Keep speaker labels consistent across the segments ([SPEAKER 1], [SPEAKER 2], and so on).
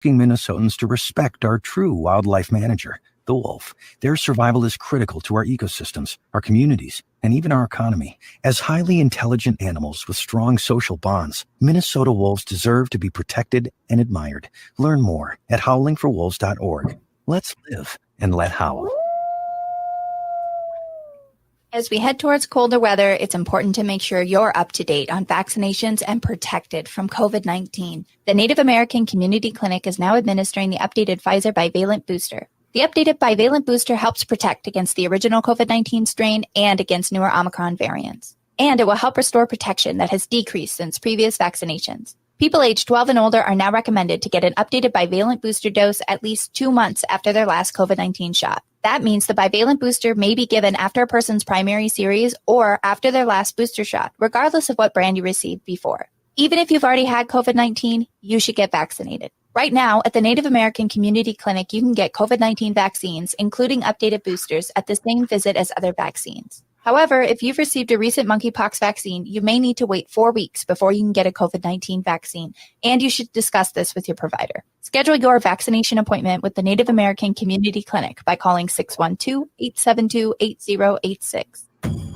[SPEAKER 1] Minnesotans to respect our true wildlife manager, the wolf. Their survival is critical to our ecosystems, our communities, and even our economy. As highly intelligent animals with strong social bonds, Minnesota wolves deserve to be protected and admired. Learn more at howlingforwolves.org. Let's live and let howl.
[SPEAKER 2] As we head towards colder weather, it's important to make sure you're up to date on vaccinations and protected from COVID-19. The Native American Community Clinic is now administering the updated Pfizer bivalent booster. The updated bivalent booster helps protect against the original COVID-19 strain and against newer Omicron variants. And it will help restore protection that has decreased since previous vaccinations. People aged 12 and older are now recommended to get an updated bivalent booster dose at least 2 months after their last COVID-19 shot. That means the bivalent booster may be given after a person's primary series or after their last booster shot, regardless of what brand you received before. Even if you've already had COVID-19, you should get vaccinated. Right now, at the Native American Community Clinic, you can get COVID-19 vaccines, including updated boosters, at the same visit as other vaccines. However, if you've received a recent monkeypox vaccine, you may need to wait 4 weeks before you can get a COVID-19 vaccine, and you should discuss this with your provider. Schedule your vaccination appointment with the Native American Community Clinic by calling 612-872-8086.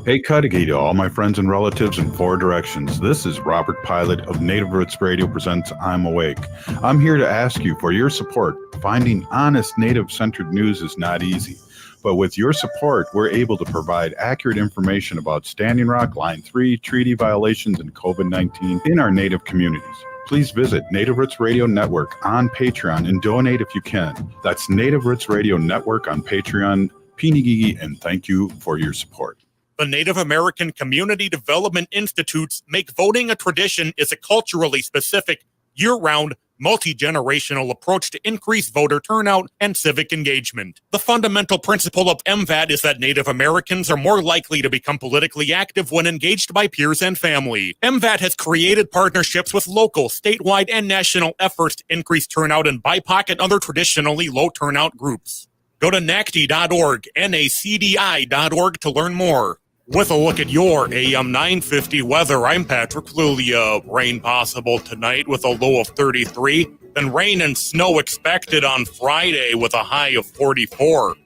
[SPEAKER 3] Hey, Cudahy to all my friends and relatives in 4 directions. This is Robert Pilot of Native Roots Radio presents I'm Awake. I'm here to ask you for your support. Finding honest Native-centered news is not easy. But with your support, we're able to provide accurate information about Standing Rock, Line 3, treaty violations, and COVID-19 in our Native communities. Please visit Native Roots Radio Network on Patreon and donate if you can. That's Native Roots Radio Network on Patreon. Pinigigi, and thank you for your support.
[SPEAKER 4] The Native American Community Development Institute's Make Voting a Tradition is a culturally specific, year-round, multi-generational approach to increase voter turnout and civic engagement. The fundamental principle of MVAT is that Native Americans are more likely to become politically active when engaged by peers and family. MVAT has created partnerships with local, statewide, and national efforts to increase turnout in BIPOC and other traditionally low turnout groups. Go to NACDI.org, NACDI.org to learn more. With a look at your AM 950 weather, I'm Patrick Lulia. Rain possible tonight with a low of 33, then rain and snow expected on Friday with a high of 44.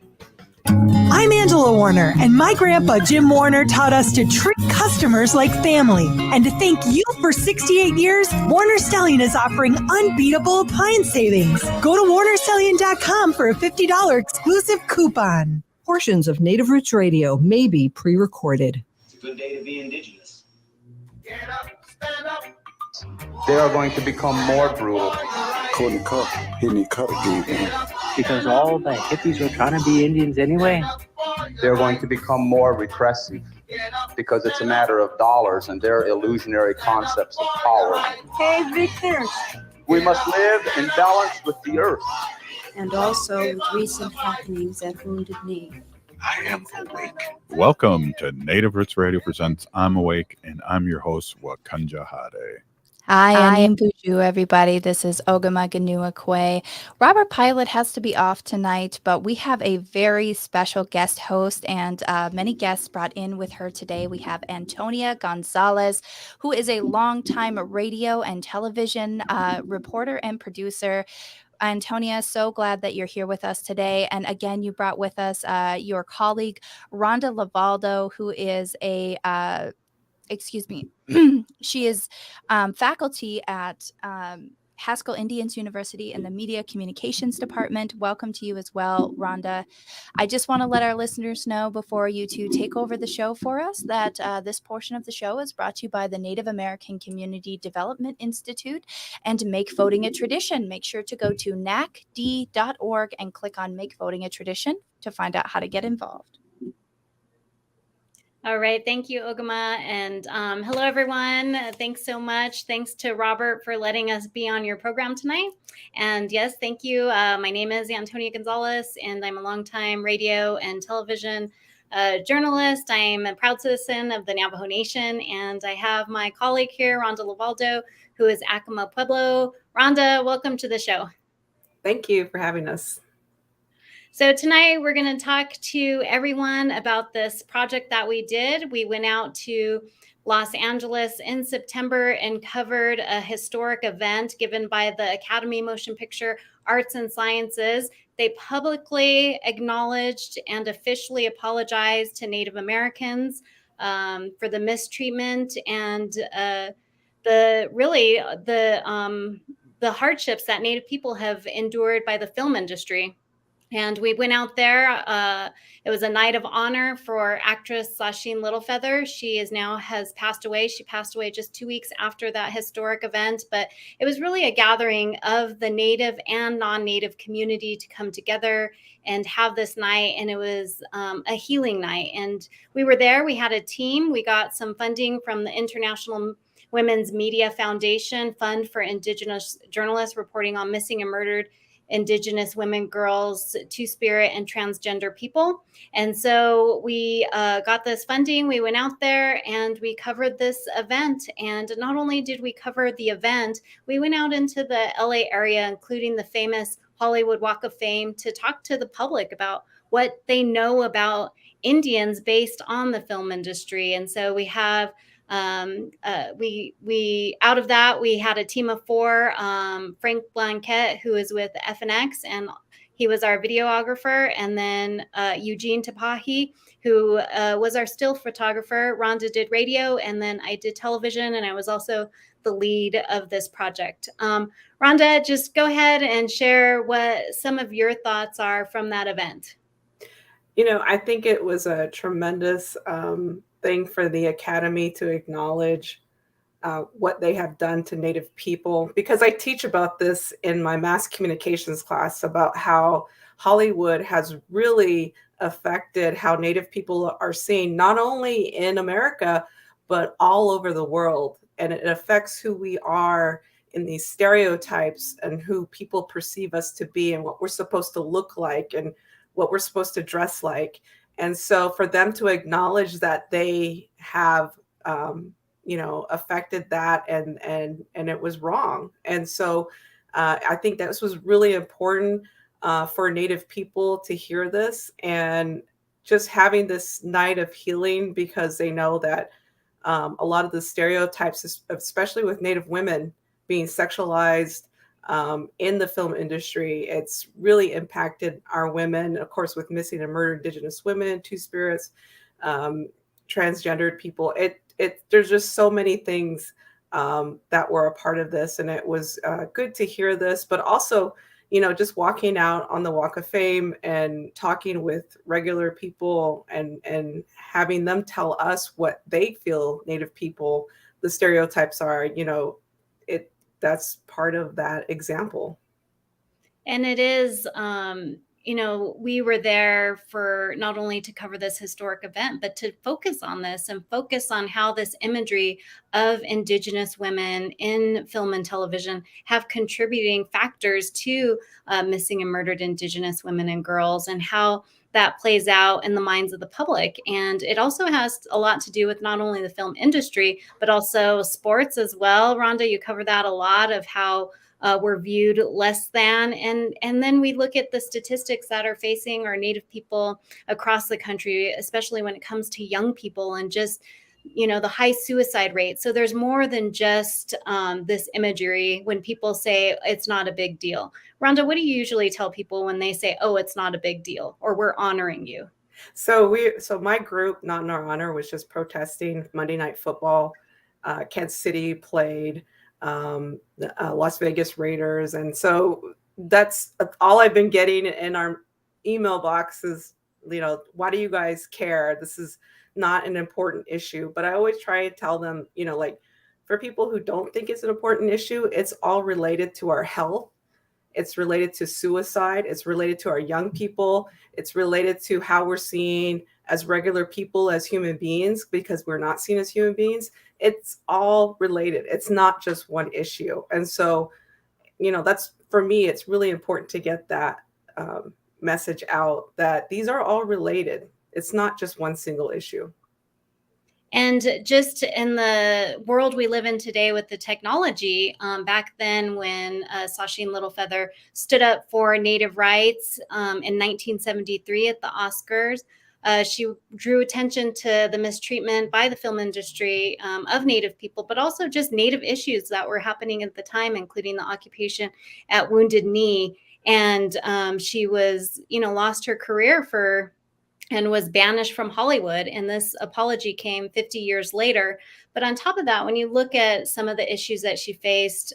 [SPEAKER 5] I'm Angela Warner, and my grandpa Jim Warner taught us to treat customers like family. And to thank you for 68 years, Warner Stellian is offering unbeatable appliance savings. Go to warnerstellian.com for a $50 exclusive coupon.
[SPEAKER 6] Portions of Native Roots Radio may be pre-recorded.
[SPEAKER 7] It's a good day to be indigenous.
[SPEAKER 8] Get up, stand up.
[SPEAKER 7] They are going to become more brutal.
[SPEAKER 9] Couldn't cut, hitting cut again.
[SPEAKER 10] Because all the hippies were trying to be Indians anyway.
[SPEAKER 7] They're going to become more repressive because it's a matter of dollars and their illusionary concepts of power.
[SPEAKER 11] Hey, Victor.
[SPEAKER 7] We must live in balance with the earth.
[SPEAKER 11] And also with recent happenings at Wounded Knee.
[SPEAKER 9] I am awake.
[SPEAKER 3] Welcome to Native Roots Radio presents I'm Awake, and I'm your host, Wakanja Hade.
[SPEAKER 2] Hi, I'm Buju, everybody. This is Ogama Ganua Kwe. Robert Pilot has to be off tonight, but we have a very special guest host and many guests brought in with her today. We have Antonia Gonzales, who is a longtime radio and television reporter and producer. Antonia, so glad that you're here with us today. And again, you brought with us your colleague, Rhonda LeValdo, who is she is faculty at Haskell Indians University in the Media Communications Department. Welcome to you as well, Rhonda. I just want to let our listeners know before you two take over the show for us that this portion of the show is brought to you by the Native American Community Development Institute and Make Voting a Tradition. Make sure to go to nacd.org and click on Make Voting a Tradition to find out how to get involved.
[SPEAKER 12] All right. Thank you, Ogama. And hello, everyone. Thanks so much. Thanks to Robert for letting us be on your program tonight. And yes, thank you. My name is Antonia Gonzales, and I'm a longtime radio and television journalist. I'm a proud citizen of the Navajo Nation. And I have my colleague here, Rhonda LeValdo, who is Acoma Pueblo. Rhonda, welcome to the show.
[SPEAKER 13] Thank you for having us.
[SPEAKER 12] So tonight we're going to talk to everyone about this project that we did. We went out to Los Angeles in September and covered a historic event given by the Academy Motion Picture Arts and Sciences. They publicly acknowledged and officially apologized to Native Americans for the mistreatment and the hardships that Native people have endured by the film industry. And we went out there. It was a night of honor for actress Sacheen Littlefeather. She has passed away. She passed away just 2 weeks after that historic event. But it was really a gathering of the Native and non-Native community to come together and have this night. And it was a healing night. And we were there. We had a team. We got some funding from the International Women's Media Foundation Fund for Indigenous Journalists reporting on missing and murdered Indigenous women, girls, Two-Spirit, and transgender people. And so we got this funding. We went out there and we covered this event. And not only did we cover the event, we went out into the LA area, including the famous Hollywood Walk of Fame, to talk to the public about what they know about Indians based on the film industry. And so we have we out of that, we had a team of 4, Frank Blanquet, who is with FNX, and he was our videographer, and then Eugene Tapahebrings, who was our still photographer. Rhonda did radio, and then I did television, and I was also the lead of this project. Rhonda, just go ahead and share what some of your thoughts are from that event.
[SPEAKER 13] I think it was a tremendous thing for the Academy to acknowledge what they have done to Native people, because I teach about this in my mass communications class about how Hollywood has really affected how Native people are seen, not only in America, but all over the world. And it affects who we are in these stereotypes and who people perceive us to be and what we're supposed to look like and what we're supposed to dress like. And so for them to acknowledge that they have, affected that and it was wrong. And so I think this was really important for Native people to hear this, and just having this night of healing, because they know that a lot of the stereotypes, especially with Native women being sexualized in the film industry, it's really impacted our women, of course, with missing and murdered Indigenous women, Two-Spirits, transgendered people. There's just so many things that were a part of this, and it was good to hear this, but also, just walking out on the Walk of Fame and talking with regular people and having them tell us what they feel Native people, the stereotypes are, that's part of that example.
[SPEAKER 12] And it is, we were there for not only to cover this historic event, but to focus on this and focus on how this imagery of Indigenous women in film and television have contributing factors to missing and murdered Indigenous women and girls, and how that plays out in the minds of the public. And it also has a lot to do with not only the film industry, but also sports as well. Rhonda, you cover that a lot, of how we're viewed less than. And then we look at the statistics that are facing our Native people across the country, especially when it comes to young people, and just, the high suicide rate. So there's more than just this imagery when people say it's not a big deal. Rhonda, what do you usually tell people when they say, oh, it's not a big deal, or we're honoring you?
[SPEAKER 13] So my group, Not in Our Honor, was just protesting Monday Night Football. Kansas City played the Las Vegas Raiders. And so that's all I've been getting in our email boxes. Why do you guys care? This is not an important issue. But I always try to tell them, for people who don't think it's an important issue, it's all related to our health. It's related to suicide. It's related to our young people. It's related to how we're seen as regular people, as human beings, because we're not seen as human beings. It's all related. It's not just one issue. And so, that's, for me, it's really important to get that message out, that these are all related. It's not just one single issue.
[SPEAKER 12] And just in the world we live in today with the technology, back then when Sacheen Littlefeather stood up for Native rights in 1973 at the Oscars, she drew attention to the mistreatment by the film industry of Native people, but also just Native issues that were happening at the time, including the occupation at Wounded Knee. And she was, lost her career and was banished from Hollywood. And this apology came 50 years later. But on top of that, when you look at some of the issues that she faced,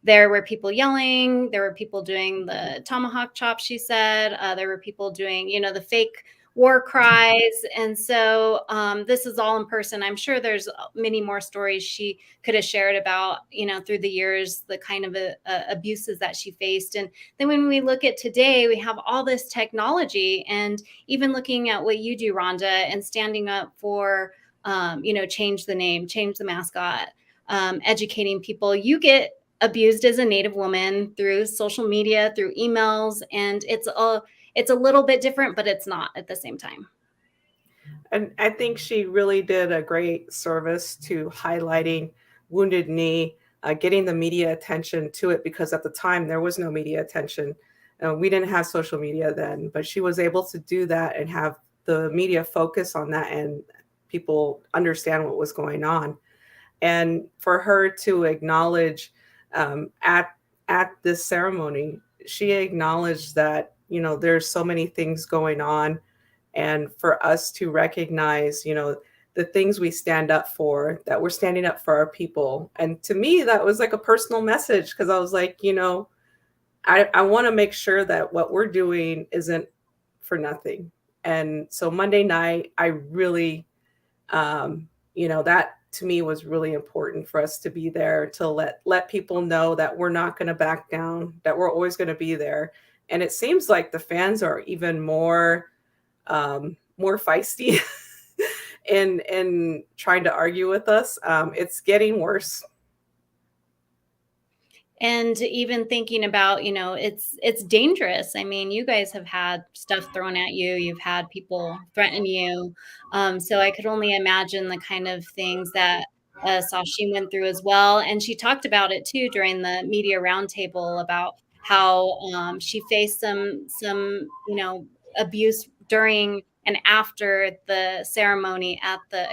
[SPEAKER 12] there were people yelling, there were people doing the tomahawk chop, she said, there were people doing, the fake war cries. And so this is all in person. I'm sure there's many more stories she could have shared about, through the years, the kind of abuses that she faced. And then when we look at today, we have all this technology, and even looking at what you do, Rhonda, and standing up for, change the name, change the mascot, educating people. You get abused as a Native woman through social media, through emails, and it's a little bit different, but it's not at the same time.
[SPEAKER 13] And I think she really did a great service to highlighting Wounded Knee, getting the media attention to it, because at the time there was no media attention. We didn't have social media then, but she was able to do that and have the media focus on that and people understand what was going on. And for her to acknowledge at this ceremony, she acknowledged that, there's so many things going on, and for us to recognize, the things we stand up for, that we're standing up for our people. And to me, that was like a personal message, because I was like, I want to make sure that what we're doing isn't for nothing. And so Monday night, I really, that to me was really important for us to be there, to let people know that we're not going to back down, that we're always going to be there. And it seems like the fans are even more feisty in trying to argue with us. It's getting worse.
[SPEAKER 12] And even thinking about, it's dangerous. I mean, you guys have had stuff thrown at you. You've had people threaten you. So I could only imagine the kind of things that Sacheen went through as well. And she talked about it too during the media roundtable about how she faced some abuse during and after the ceremony at the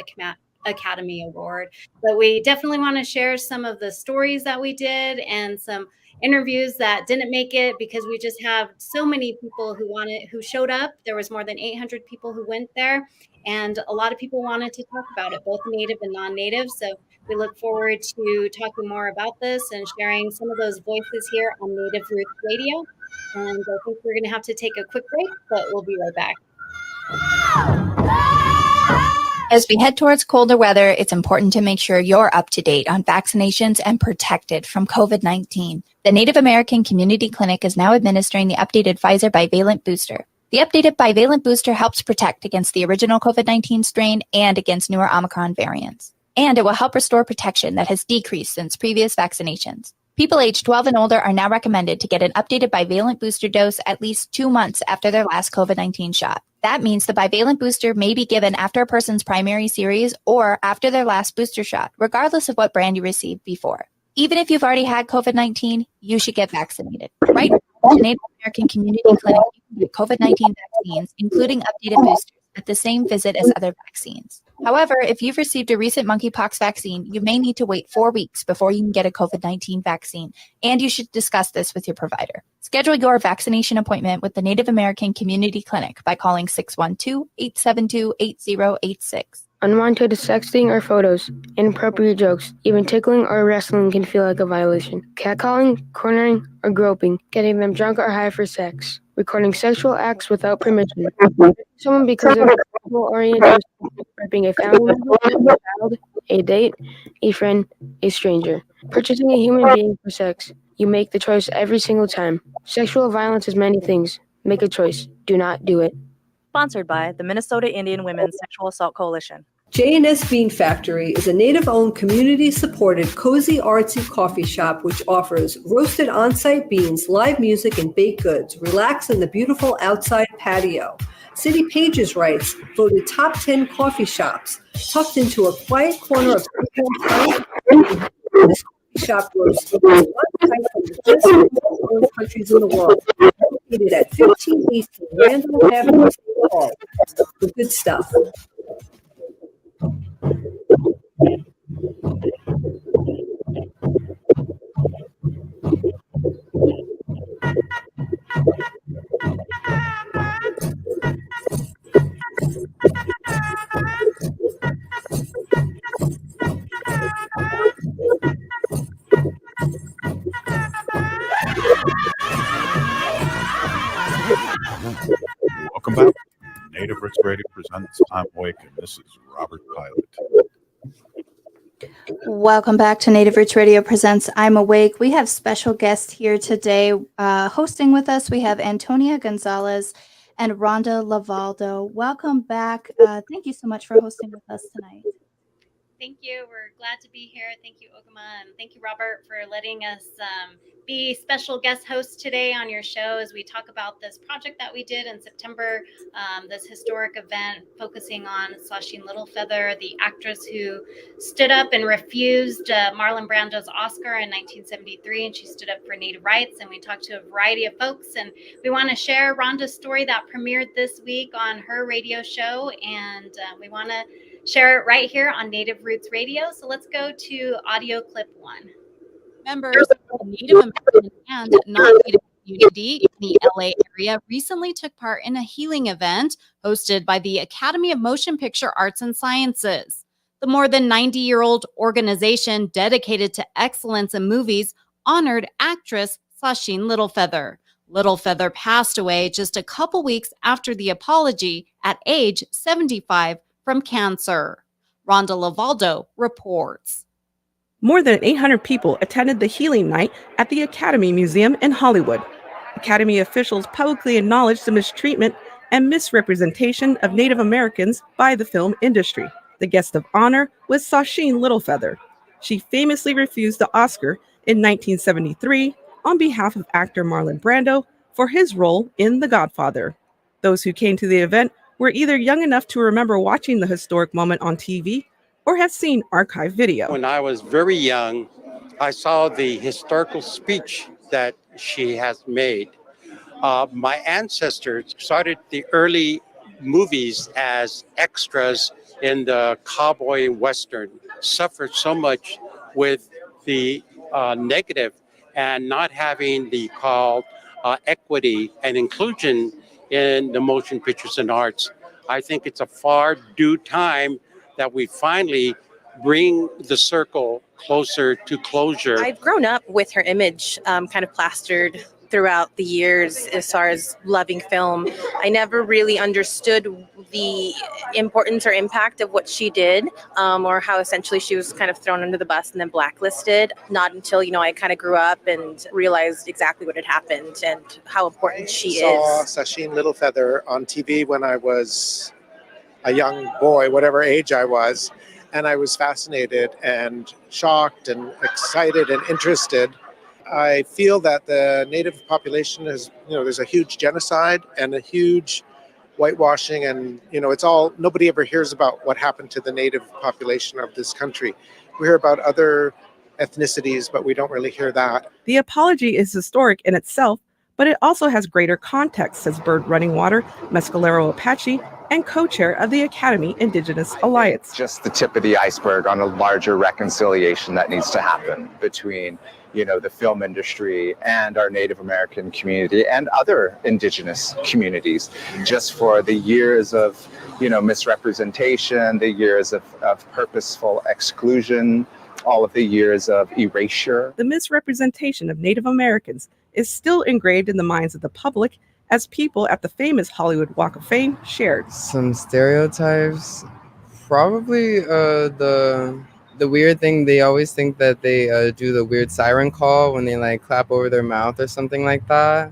[SPEAKER 12] Academy Award. But we definitely want to share some of the stories that we did and some interviews that didn't make it, because we just have so many people who showed up. There was more than 800 people who went there, and a lot of people wanted to talk about it, both Native and non-Native. So we look forward to talking more about this and sharing some of those voices here on Native Roots Radio. And I think we're going to have to take a quick break, but we'll be right back.
[SPEAKER 2] As we head towards colder weather, it's important to make sure you're up to date on vaccinations and protected from COVID-19. The Native American Community Clinic is now administering the updated Pfizer bivalent booster. The updated bivalent booster helps protect against the original COVID-19 strain and against newer Omicron variants. And it will help restore protection that has decreased since previous vaccinations. People aged 12 and older are now recommended to get an updated bivalent booster dose at least 2 months after their last COVID-19 shot. That means the bivalent booster may be given after a person's primary series or after their last booster shot, regardless of what brand you received before. Even if you've already had COVID-19, you should get vaccinated. Right now, the Native American Community Clinic can get COVID-19 vaccines, including updated boosters, at the same visit as other vaccines. However, if you've received a recent monkeypox vaccine, you may need to wait 4 weeks before you can get a COVID-19 vaccine, and you should discuss this with your provider. Schedule your vaccination appointment with the Native American Community Clinic by calling 612-872-8086.
[SPEAKER 14] Unwanted sexting or photos, inappropriate jokes, even tickling or wrestling can feel like a violation. Catcalling, cornering, or groping, getting them drunk or high for sex. Recording sexual acts without permission. Someone because of sexual orientation, raping a family member, a child, a date, a friend, a stranger. Purchasing a human being for sex. You make the choice every single time. Sexual violence is many things. Make a choice. Do not do it.
[SPEAKER 15] Sponsored by the Minnesota Indian Women's Sexual Assault Coalition.
[SPEAKER 6] J&S Bean Factory is a Native-owned, community-supported, cozy, artsy coffee shop which offers roasted on-site beans, live music, and baked goods. Relax in the beautiful outside patio. City Pages writes, voted top 10 coffee shops, tucked into a quiet corner of town. This coffee shop was one of the best growing countries in the world, located at 15 East Randall Avenue, St. Paul. The good stuff.
[SPEAKER 3] Welcome back. Native Roots Radio presents I'm Awake, and this is Robert Pilot.
[SPEAKER 2] Welcome back to Native Roots Radio presents I'm Awake. We have special guests here today. Hosting with us, we have Antonia Gonzales and Rhonda LeValdo. Welcome back. Thank you so much for hosting with us tonight.
[SPEAKER 12] Thank you. We're glad to be here. Thank you, Ogama, and thank you, Robert, for letting us be special guest hosts today on your show as we talk about this project that we did in September, this historic event focusing on Sacheen Littlefeather, the actress who stood up and refused Marlon Brando's Oscar in 1973, and she stood up for Native rights. And we talked to a variety of folks, and we want to share Rhonda's story that premiered this week on her radio show, and we want to share it right here on Native Roots Radio. So let's go to audio clip 1.
[SPEAKER 16] Members of the Native American and non-Native community in the LA area recently took part in a healing event hosted by the Academy of Motion Picture Arts and Sciences. The more than 90-year-old organization dedicated to excellence in movies honored actress Sacheen Littlefeather. Littlefeather passed away just a couple weeks after the apology at age 75 from cancer. Rhonda LeValdo reports.
[SPEAKER 17] More than 800 people attended the healing night at the Academy Museum in Hollywood. Academy officials publicly acknowledged the mistreatment and misrepresentation of Native Americans by the film industry. The guest of honor was Sacheen Littlefeather. She famously refused the Oscar in 1973 on behalf of actor Marlon Brando for his role in The Godfather. Those who came to the event were either young enough to remember watching the historic moment on TV or have seen archive video.
[SPEAKER 18] When I was very young, I saw the historical speech that she has made. My ancestors started the early movies as extras in the cowboy western, suffered so much with the negative and not having the called equity and inclusion in the motion pictures and arts. I think it's a far due time that we finally bring the circle closer to closure.
[SPEAKER 15] I've grown up with her image kind of plastered throughout the years as far as loving film. I never really understood the importance or impact of what she did, or how essentially she was kind of thrown under the bus and then blacklisted. Not until, I kind of grew up and realized exactly what had happened and how important she
[SPEAKER 19] saw
[SPEAKER 15] is.
[SPEAKER 19] Sacheen Littlefeather on TV when I was a young boy, whatever age I was, and I was fascinated and shocked and excited and interested. I feel that the Native population is, there's a huge genocide and a huge whitewashing, and it's all, nobody ever hears about what happened to the Native population of this country. We hear about other ethnicities, but we don't really hear that.
[SPEAKER 17] The apology is historic in itself, but it also has greater context, says Bird Running Water, Mescalero Apache, and co-chair of the Academy Indigenous Alliance.
[SPEAKER 20] Just the tip of the iceberg on a larger reconciliation that needs to happen between the film industry and our Native American community and other indigenous communities, just for the years of, misrepresentation, the years of purposeful exclusion, all of the years of erasure.
[SPEAKER 17] The misrepresentation of Native Americans is still engraved in the minds of the public, as people at the famous Hollywood Walk of Fame shared.
[SPEAKER 21] Some stereotypes, probably the weird thing, they always think that they do the weird siren call when they clap over their mouth or something like that,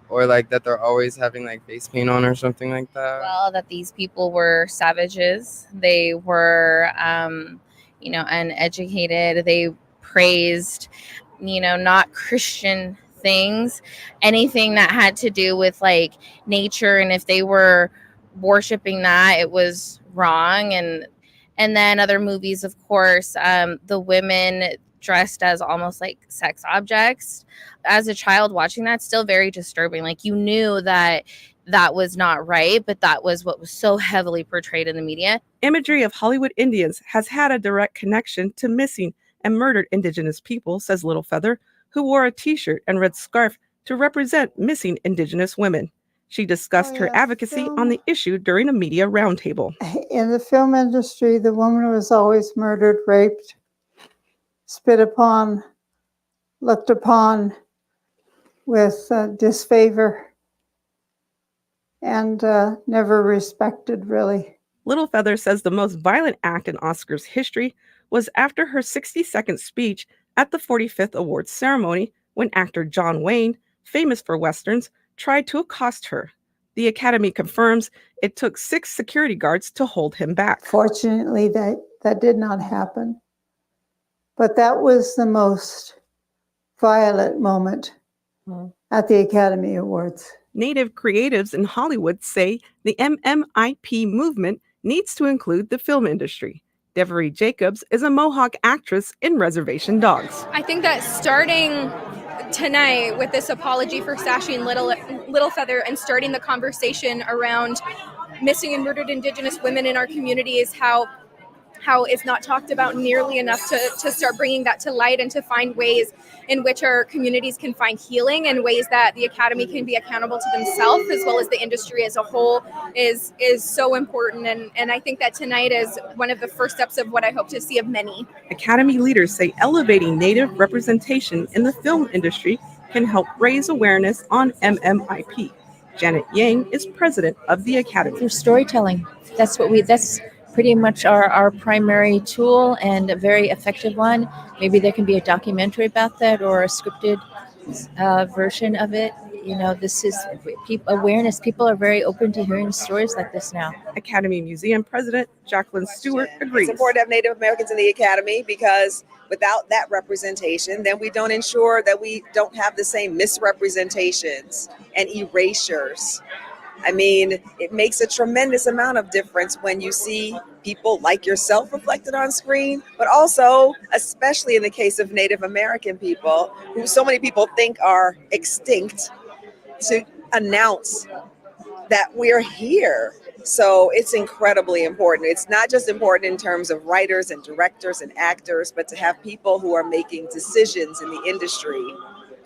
[SPEAKER 21] or that they're always having face paint on or something like that.
[SPEAKER 22] Well, that these people were savages. They were, uneducated. They praised, not Christian things, anything that had to do with nature, and if they were worshiping that. It was wrong. And then other movies, of course, the women dressed as almost like sex objects. As a child watching that, still very disturbing. Like, you knew that that was not right, but that was what was so heavily portrayed in the media.
[SPEAKER 17] Imagery of Hollywood Indians has had a direct connection to missing and murdered Indigenous people, says Littlefeather, who wore a t-shirt and red scarf to represent missing Indigenous women. She discussed her advocacy on the issue during a media roundtable.
[SPEAKER 1] In the film industry, the woman was always murdered, raped, spit upon, looked upon with disfavor, and never respected, really.
[SPEAKER 17] Littlefeather says the most violent act in Oscars history was after her 60-second speech at the 45th awards ceremony when actor John Wayne, famous for Westerns, tried to accost her. The Academy confirms it took 6 security guards to hold him back.
[SPEAKER 1] Fortunately, that did not happen. But that was the most violent moment at the Academy Awards.
[SPEAKER 17] Native creatives in Hollywood say the MMIP movement needs to include the film industry. Devery Jacobs is a Mohawk actress in Reservation Dogs.
[SPEAKER 4] I think that starting tonight with this apology for Sacheen Littlefeather and starting the conversation around missing and murdered Indigenous women in our community is how it's not talked about nearly enough to start bringing that to light and to find ways in which our communities can find healing and ways that the Academy can be accountable to themselves as well as the industry as a whole is so important. And I think that tonight is one of the first steps of what I hope to see of many.
[SPEAKER 17] Academy leaders say elevating Native representation in the film industry can help raise awareness on MMIP. Janet Yang is president of the Academy.
[SPEAKER 23] Through storytelling. That's pretty much our primary tool and a very effective one. Maybe there can be a documentary about that or a scripted version of it. You know, this is awareness. People are very open to hearing stories like this now.
[SPEAKER 17] Academy Museum President Jacqueline Stewart agrees.
[SPEAKER 24] It's important to have Native Americans in the Academy because without that representation, then we don't ensure that we don't have the same misrepresentations and erasures. I mean, it makes a tremendous amount of difference when you see people like yourself reflected on screen, but also, especially in the case of Native American people, who so many people think are extinct, to announce that we're here. So it's incredibly important. It's not just important in terms of writers and directors and actors, but to have people who are making decisions in the industry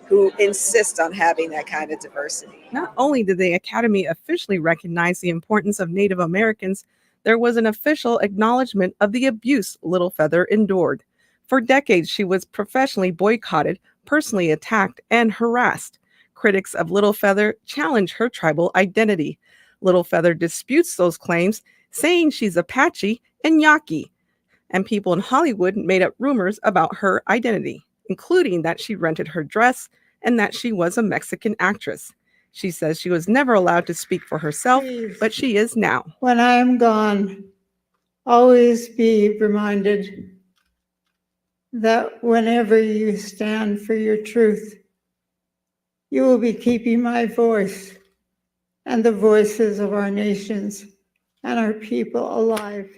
[SPEAKER 24] who insist on having that kind of diversity.
[SPEAKER 17] Not only did the Academy officially recognize the importance of Native Americans, there was an official acknowledgement of the abuse Littlefeather endured. For decades, she was professionally boycotted, personally attacked, and harassed. Critics of Littlefeather challenge her tribal identity. Littlefeather disputes those claims, saying she's Apache and Yaqui. And people in Hollywood made up rumors about her identity, including that she rented her dress and that she was a Mexican actress. She says she was never allowed to speak for herself, but she is now.
[SPEAKER 1] When I am gone, always be reminded that whenever you stand for your truth, you will be keeping my voice and the voices of our nations and our people alive.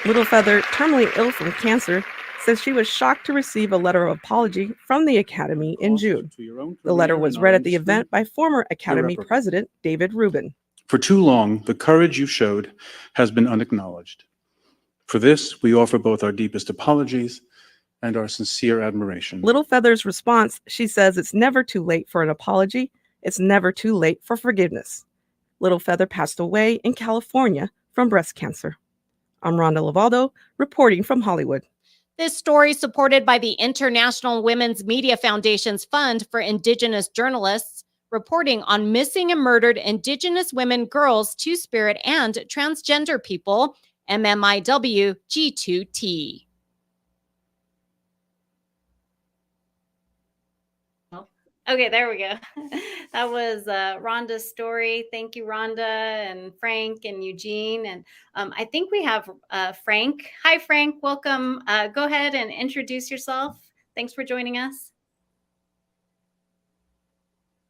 [SPEAKER 17] Littlefeather, terminally ill from cancer, says she was shocked to receive a letter of apology from the Academy in June. The letter was read at the event by former Academy President David Rubin.
[SPEAKER 25] For too long, the courage you showed has been unacknowledged. For this, we offer both our deepest apologies and our sincere admiration.
[SPEAKER 17] Littlefeather's response, she says it's never too late for an apology. It's never too late for forgiveness. Littlefeather passed away in California from breast cancer. I'm Rhonda LeValdo, reporting from Hollywood.
[SPEAKER 16] This story, supported by the International Women's Media Foundation's Fund for Indigenous Journalists, reporting on missing and murdered Indigenous women, girls, Two-Spirit, and transgender people, MMIW G2T.
[SPEAKER 12] Okay, there we go. That was Rhonda's story. Thank you, Rhonda and Frank and Eugene. And I think we have Frank. Hi, Frank. Welcome. Go ahead and introduce yourself. Thanks for joining us.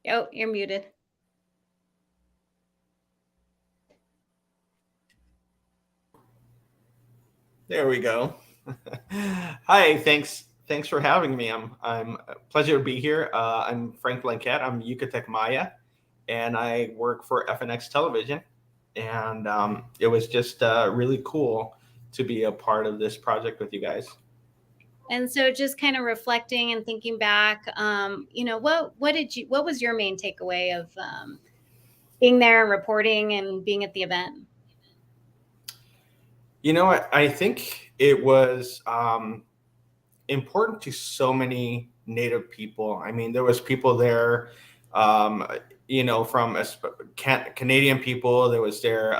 [SPEAKER 12] Oh, you're muted.
[SPEAKER 5] There we go. Hi, thanks for having me. I'm a pleasure to be here. I'm Frank Blanquet. I'm Yucatec Maya, and I work for FNX Television. And it was just really cool to be a part of this project with you guys.
[SPEAKER 12] And so just kind of reflecting and thinking back, what was your main takeaway of being there and reporting and being at the event?
[SPEAKER 5] I think it was important to so many Native people. I mean, there was people there, from Canadian people. There was there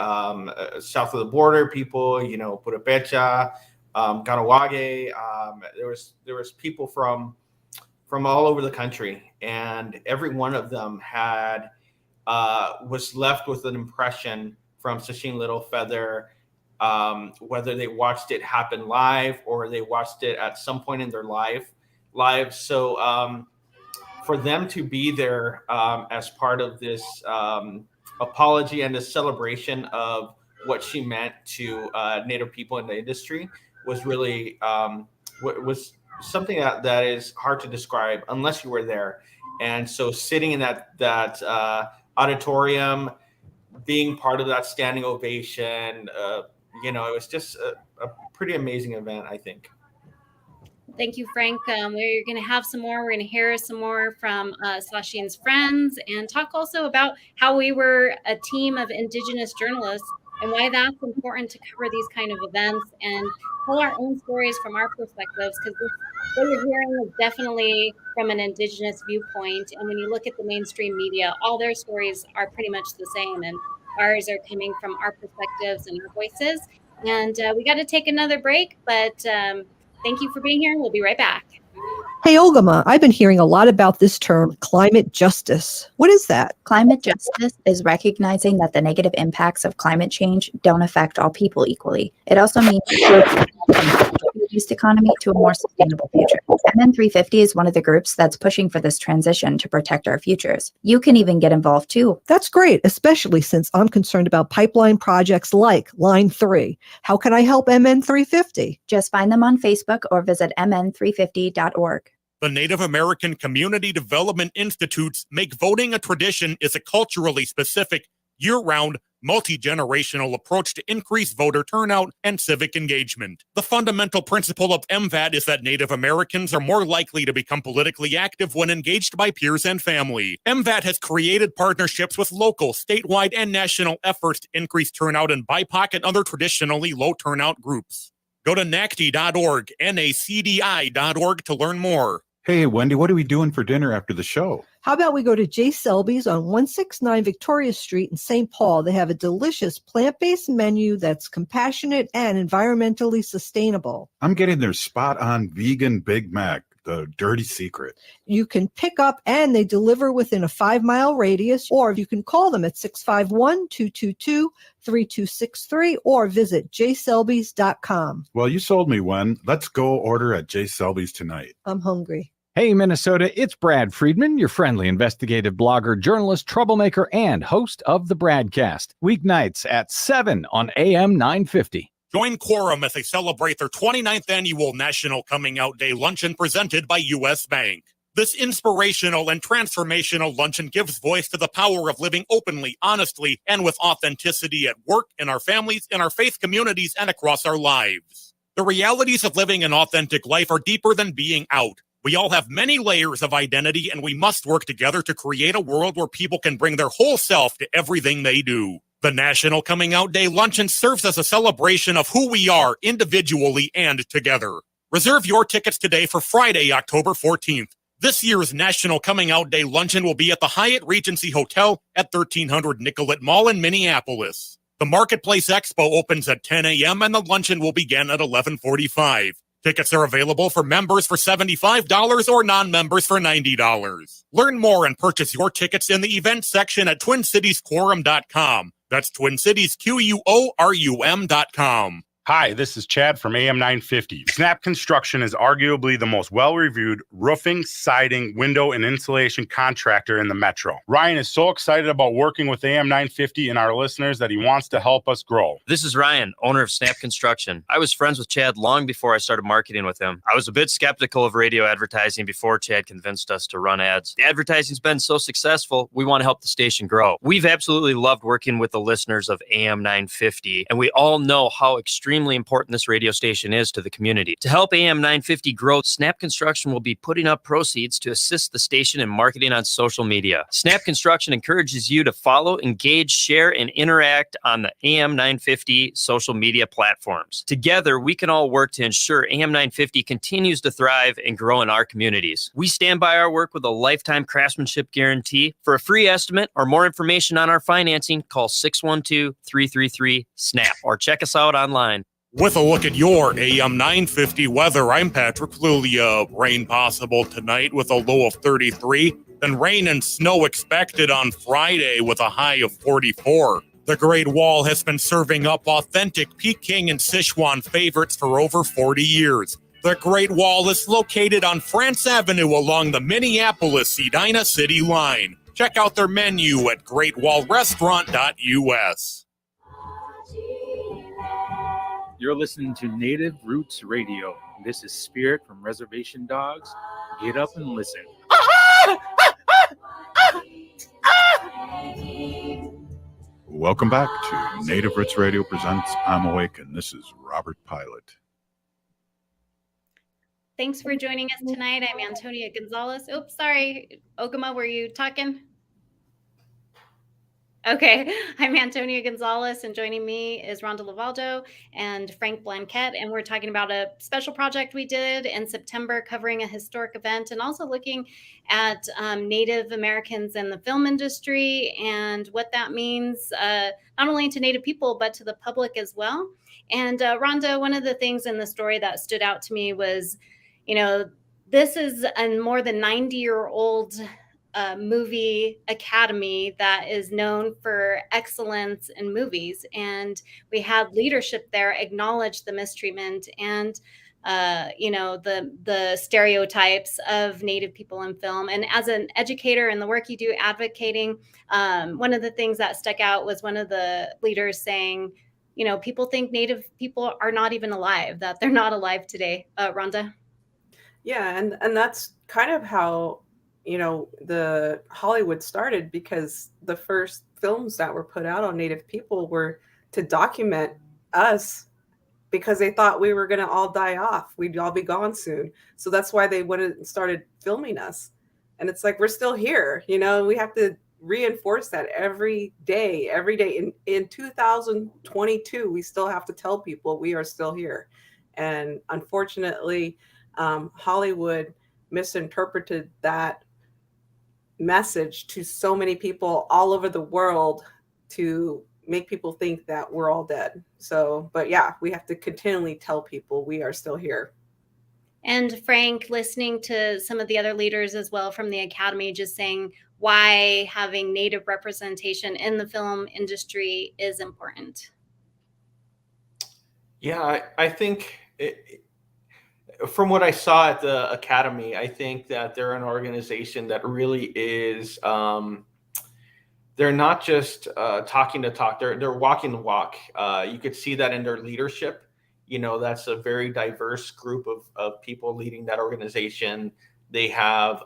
[SPEAKER 5] south of the border people, Purepecha, Ganawage. There was people from all over the country, and every one of them was left with an impression from Sacheen Littlefeather. Whether they watched it happen live or they watched it at some point in their lives. So for them to be there as part of this apology and this celebration of what she meant to Native people in the industry was really was something that is hard to describe unless you were there. And so sitting in that auditorium, being part of that standing ovation, it was just a pretty amazing event, I think.
[SPEAKER 12] Thank you, Frank. We're going to have some more. We're going to hear some more from Sacheen's friends and talk also about how we were a team of Indigenous journalists and why that's important to cover these kind of events and tell our own stories from our perspectives, because what you're hearing is definitely from an Indigenous viewpoint. And when you look at the mainstream media, all their stories are pretty much the same. And ours are coming from our perspectives and our voices. And we got to take another break, but thank you for being here. We'll be right back.
[SPEAKER 7] Hey, Olgama, I've been hearing a lot about this term, climate justice. What is that?
[SPEAKER 2] Climate justice is recognizing that the negative impacts of climate change don't affect all people equally. It also means use economy to a more sustainable future. MN 350 is one of the groups that's pushing for this transition to protect our futures. You can even get involved too.
[SPEAKER 7] That's great, especially since I'm concerned about pipeline projects like Line 3. How can I help MN 350?
[SPEAKER 2] Just find them on Facebook or visit mn350.org.
[SPEAKER 8] The Native American Community Development Institutes make voting a tradition is a culturally specific, year-round, multi-generational approach to increase voter turnout and civic engagement. The fundamental principle of MVAT is that Native Americans are more likely to become politically active when engaged by peers and family. MVAT has created partnerships with local, statewide, and national efforts to increase turnout in BIPOC and other traditionally low turnout groups. Go to NACD.org, NACDI.org to learn more.
[SPEAKER 3] Hey, Wendy, what are we doing for dinner after the show?
[SPEAKER 7] How about we go to J. Selby's on 169 Victoria Street in St. Paul? They have a delicious plant-based menu that's compassionate and environmentally sustainable.
[SPEAKER 3] I'm getting their spot-on vegan Big Mac, the dirty secret.
[SPEAKER 7] You can pick up and they deliver within a 5-mile radius, or you can call them at 651-222-3263 or visit jselbys.com.
[SPEAKER 3] Well, you sold me, Wen. Let's go order at J. Selby's tonight.
[SPEAKER 7] I'm hungry.
[SPEAKER 10] Hey, Minnesota, it's Brad Friedman, your friendly investigative blogger, journalist, troublemaker, and host of the Bradcast. Weeknights at 7 on AM 950.
[SPEAKER 8] Join Quorum as they celebrate their 29th annual National Coming Out Day luncheon presented by U.S. Bank. This inspirational and transformational luncheon gives voice to the power of living openly, honestly, and with authenticity at work, in our families, in our faith communities, and across our lives. The realities of living an authentic life are deeper than being out. We all have many layers of identity, and we must work together to create a world where people can bring their whole self to everything they do. The National Coming Out Day Luncheon serves as a celebration of who we are individually and together. Reserve your tickets today for Friday, October 14th. This year's National Coming Out Day Luncheon will be at the Hyatt Regency Hotel at 1300 Nicollet Mall in Minneapolis. The Marketplace Expo opens at 10 a.m. and the luncheon will begin at 11:45. Tickets are available for members for $75 or non-members for $90. Learn more and purchase your tickets in the event section at TwinCitiesQuorum.com. That's TwinCitiesQuorum.com.
[SPEAKER 6] Hi, this is Chad from AM 950. Snap Construction is arguably the most well-reviewed roofing, siding, window, and insulation contractor in the metro. Ryan is so excited about working with AM 950 and our listeners that he wants to help us grow.
[SPEAKER 9] This is Ryan, owner of Snap Construction. I was friends with Chad long before I started marketing with him. I was a bit skeptical of radio advertising before Chad convinced us to run ads. The advertising's been so successful, we want to help the station grow. We've absolutely loved working with the listeners of AM 950, and we all know how extremely important this radio station is to the community. To help AM 950 grow, Snap Construction will be putting up proceeds to assist the station in marketing on social media. Snap Construction encourages you to follow, engage, share, and interact on the AM 950 social media platforms. Together, we can all work to ensure AM 950 continues to thrive and grow in our communities. We stand by our work with a lifetime craftsmanship guarantee. For a free estimate or more information on our financing, call 612-333-SNAP or check us out online.
[SPEAKER 8] With a look at your AM 950 weather, I'm Patrick Flulia. Rain possible tonight with a low of 33, then rain and snow expected on Friday with a high of 44. The Great Wall has been serving up authentic Peking and Sichuan favorites for over 40 years. The Great Wall is located on France Avenue along the Minneapolis-Edina City line. Check out their menu at greatwallrestaurant.us.
[SPEAKER 11] You're listening to Native Roots Radio. This is Spirit from Reservation Dogs. Get up and listen.
[SPEAKER 3] Welcome back to Native Roots Radio presents I'm Awake, and this is Robert Pilot.
[SPEAKER 12] Thanks for joining us tonight. I'm Antonia Gonzales. Oops, sorry. Ogama, were you talking? Okay, I'm Antonia Gonzales, and joining me is Rhonda LeValdo and Frank Blanquet, and we're talking about a special project we did in September covering a historic event and also looking at Native Americans in the film industry and what that means not only to Native people, but to the public as well. And Rhonda, one of the things in the story that stood out to me was, you know, this is a more than 90-year-old movie academy that is known for excellence in movies, and we had leadership there acknowledge the mistreatment and the stereotypes of Native people in film. And as an educator and the work you do advocating, one of the things that stuck out was one of the leaders saying, you know, people think Native people are not even alive, that they're not alive today. Rhonda?
[SPEAKER 17] Yeah, and that's kind of how, you know, the Hollywood started, because the first films that were put out on Native people were to document us, because they thought we were going to all die off. We'd all be gone soon. So that's why they went and started filming us. And it's like, we're still here, you know, we have to reinforce that every day. In 2022, we still have to tell people we are still here. And unfortunately, Hollywood misinterpreted that message to so many people all over the world to make people think that we're all dead. So, but yeah, we have to continually tell people we are still here.
[SPEAKER 12] And Frank, listening to some of the other leaders as well from the Academy, just saying why having Native representation in the film industry is important.
[SPEAKER 5] Yeah, I think from what I saw at the Academy, I think that they're an organization that really is, they're not just talking the talk, they're walking the walk. You could see that in their leadership. You know, that's a very diverse group of people leading that organization. They have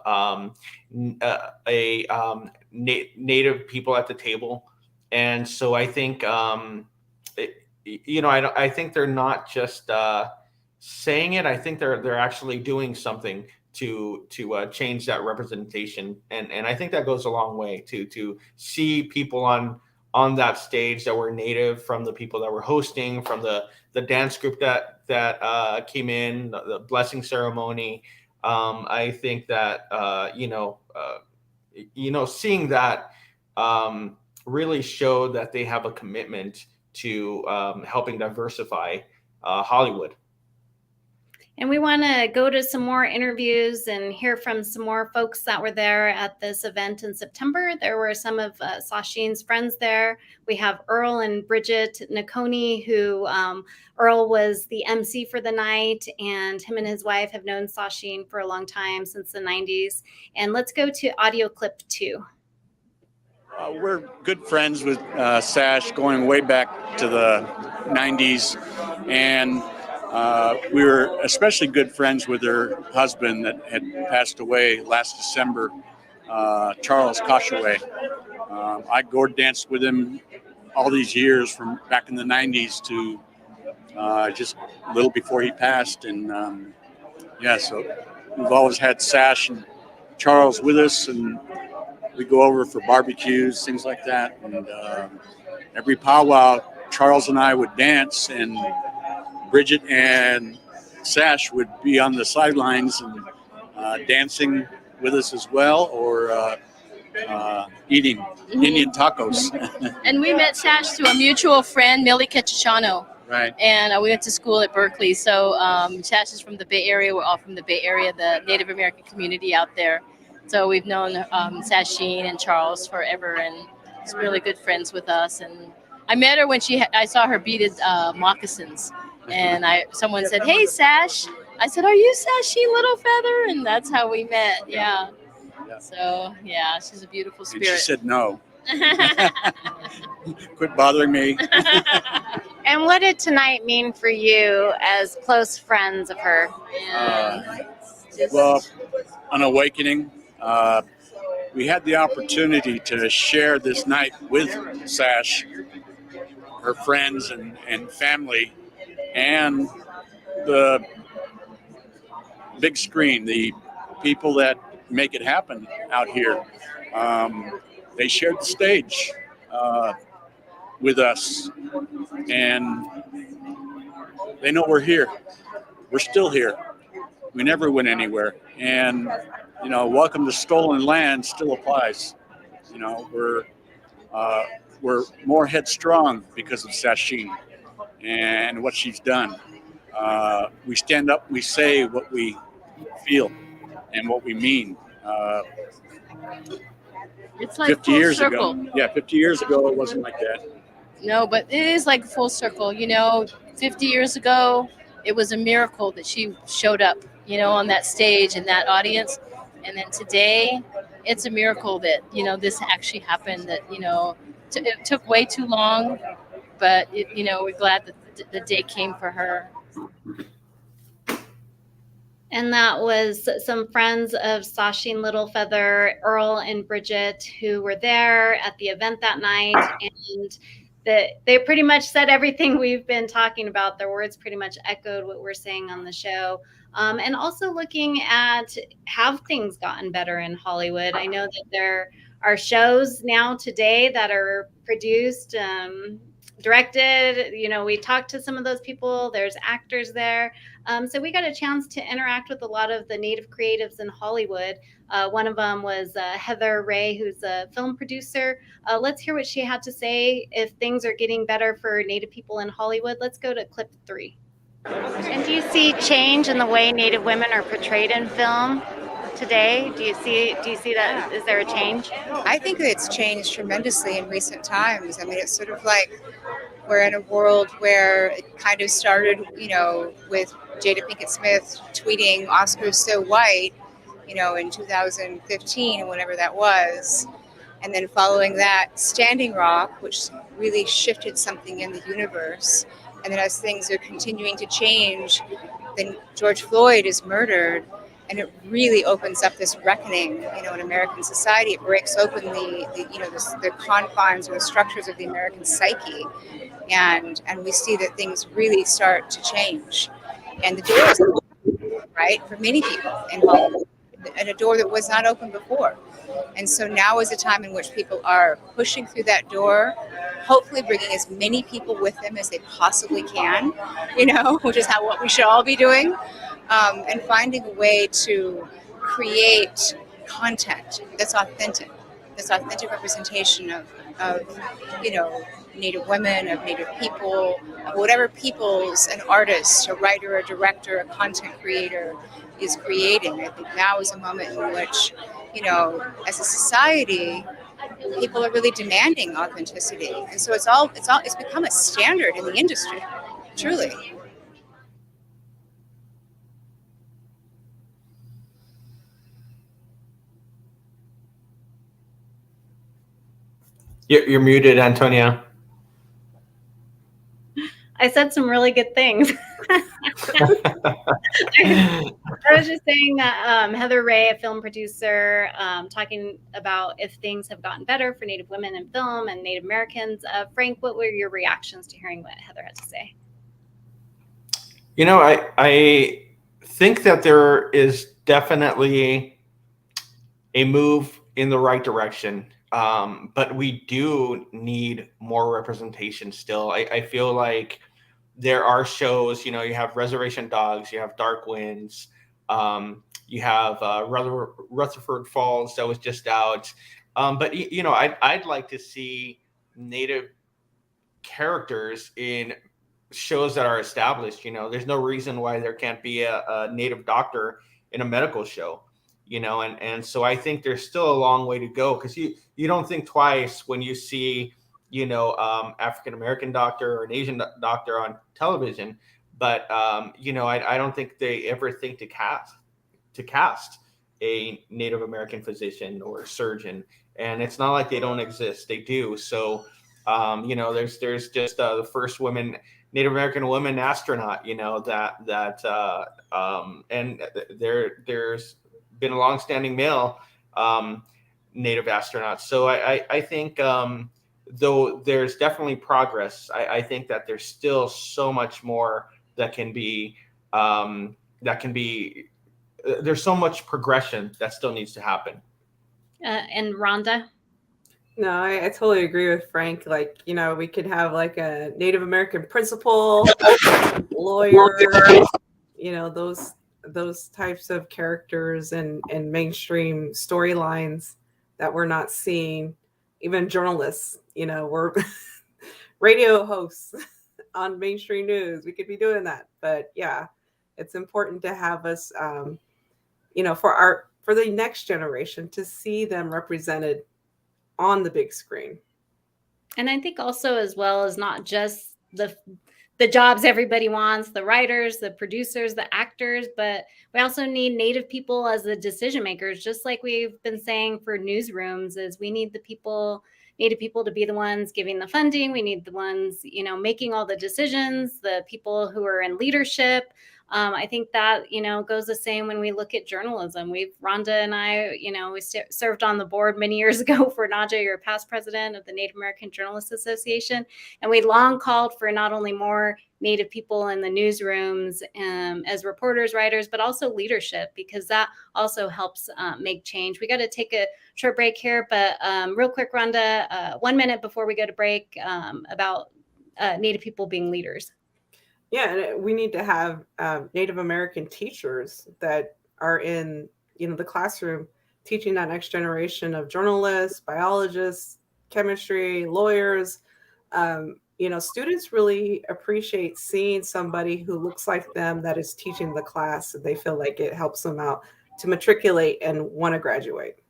[SPEAKER 5] Native people at the table. And so I think, I think they're not just saying it. I think they're actually doing something to change that representation, and I think that goes a long way to see people on that stage that were Native, from the people that were hosting, from the dance group that came in, the blessing ceremony. I think that seeing that really showed that they have a commitment to helping diversify Hollywood.
[SPEAKER 12] And we want to go to some more interviews and hear from some more folks that were there at this event in September. There were some of Sacheen's friends there. We have Earl and Bridgette Nikoni, who Earl was the MC for the night, and him and his wife have known Sacheen for a long time, since the 90s. And let's go to audio clip 2.
[SPEAKER 13] We're good friends with Sash going way back to the 90s, and we were especially good friends with her husband that had passed away last December, Charles Koshaway. I gourd danced with him all these years from back in the 90s to just a little before he passed. And so we've always had Sash and Charles with us, and we go over for barbecues, things like that. And every powwow, Charles and I would dance, and Bridgette and Sash would be on the sidelines and dancing with us as well, or eating Indian tacos.
[SPEAKER 14] And we met Sash through a mutual friend, Millie Cachichano.
[SPEAKER 13] Right.
[SPEAKER 14] And we went to school at Berkeley. So Sash is from the Bay Area. We're all from the Bay Area, the Native American community out there. So we've known Sacheen and Charles forever, and she's really good friends with us. And I met her when I saw her beaded moccasins. And someone said, "Hey, Sash." I said, "Are you Sacheen Littlefeather?" And that's how we met. Yeah. So yeah, she's a beautiful
[SPEAKER 13] And
[SPEAKER 14] spirit.
[SPEAKER 13] she said no. Quit bothering me.
[SPEAKER 15] And what did tonight mean for you as close friends of her?
[SPEAKER 13] Well, an awakening. We had the opportunity to share this night with Sash, her friends and family, and the big screen, the people that make it happen out here. They shared the stage with us, and they know we're here. We're still here. We never went anywhere. And, welcome to stolen land still applies. We're more headstrong because of Sacheen and what she's done. We stand up, we say what we feel and what we mean.
[SPEAKER 14] It's like
[SPEAKER 13] 50
[SPEAKER 14] full
[SPEAKER 13] years
[SPEAKER 14] circle.
[SPEAKER 13] ago. Yeah, 50 years ago, it wasn't like that.
[SPEAKER 14] No, but it is like full circle. 50 years ago, it was a miracle that she showed up, on that stage and that audience. And then today, it's a miracle that, this actually happened, that, it took way too long, but, we're glad that the day came for her.
[SPEAKER 12] And that was some friends of Sacheen Littlefeather, Earl and Bridgette, who were there at the event that night. And they pretty much said everything we've been talking about. Their words pretty much echoed what we're saying on the show. And also looking at, have things gotten better in Hollywood? I know that there are shows now today that are produced, directed. We talked to some of those people. There's actors there. So we got a chance to interact with a lot of the Native creatives in Hollywood. One of them was Heather Ray, who's a film producer. Let's hear what she had to say if things are getting better for Native people in Hollywood. Let's go to clip 3.
[SPEAKER 15] And do you see change in the way Native women are portrayed in film today? Do you see that? Is there a change?
[SPEAKER 18] I think that it's changed tremendously in recent times. I mean, it's sort of like we're in a world where it kind of started, with Jada Pinkett Smith tweeting "Oscars so white," in 2015 or whenever that was. And then following that, Standing Rock, which really shifted something in the universe. And then as things are continuing to change, then George Floyd is murdered. And it really opens up this reckoning, in American society. It breaks open the confines or the structures of the American psyche. And we see that things really start to change. And the door is open, right, for many people in Hollywood, and a door that was not open before. And so now is a time in which people are pushing through that door, hopefully bringing as many people with them as they possibly can, which is what we should all be doing, and finding a way to create content that's authentic, this authentic representation of you know, Native women, of Native people, of whatever peoples an artist, a writer, a director, a content creator is creating. I think now is a moment in which, you know, as a society, people are really demanding authenticity, and so it's become a standard in the industry, truly.
[SPEAKER 5] You're muted, Antonia.
[SPEAKER 12] I said some really good things. I was just saying that Heather Ray, a film producer, talking about if things have gotten better for Native women in film and Native Americans. Frank, what were your reactions to hearing what Heather had to say?
[SPEAKER 5] You know, I think that there is definitely a move in the right direction, but we do need more representation still. I feel like there are shows, you know, you have Reservation Dogs, you have Dark Winds, you have Rutherford Falls that was just out. But, you know, I'd like to see Native characters in shows that are established. You know, there's no reason why there can't be a Native doctor in a medical show, you know, and so I think there's still a long way to go, because you don't think twice when you see, you know, African American doctor or an Asian doctor on television, but you know, I don't think they ever think to cast a Native American physician or surgeon, and it's not like they don't exist, they do. So you know, there's just the first Native American woman astronaut, you know, and there's been a longstanding male Native astronaut. So I think though there's definitely progress, I think that there's still so much more that can be there's so much progression that still needs to happen.
[SPEAKER 12] And Rhonda?
[SPEAKER 4] No, I totally agree with Frank. Like, you know, we could have like a Native American principal, lawyer, you know, those types of characters and mainstream storylines that we're not seeing. Even journalists, you know, we're radio hosts on mainstream news. We could be doing that. But yeah, it's important to have us, you know, for the next generation to see them represented on the big screen.
[SPEAKER 12] And I think also, as well as not just the jobs everybody wants, the writers, the producers, the actors, but we also need Native people as the decision makers, just like we've been saying for newsrooms, is we need Native people to be the ones giving the funding. We need the ones, you know, making all the decisions, the people who are in leadership. I think that, you know, goes the same when we look at journalism. Rhonda and I, you know, we served on the board many years ago for NAJA, your past president of the Native American Journalists Association. And we long called for not only more Native people in the newsrooms as reporters, writers, but also leadership, because that also helps make change. We got to take a short break here, but real quick, Rhonda, 1 minute before we go to break, about Native people being leaders.
[SPEAKER 4] Yeah, and we need to have Native American teachers that are in, you know, the classroom teaching that next generation of journalists, biologists, chemistry, lawyers. You know, students really appreciate seeing somebody who looks like them that is teaching the class. They feel like it helps them out to matriculate and want to graduate.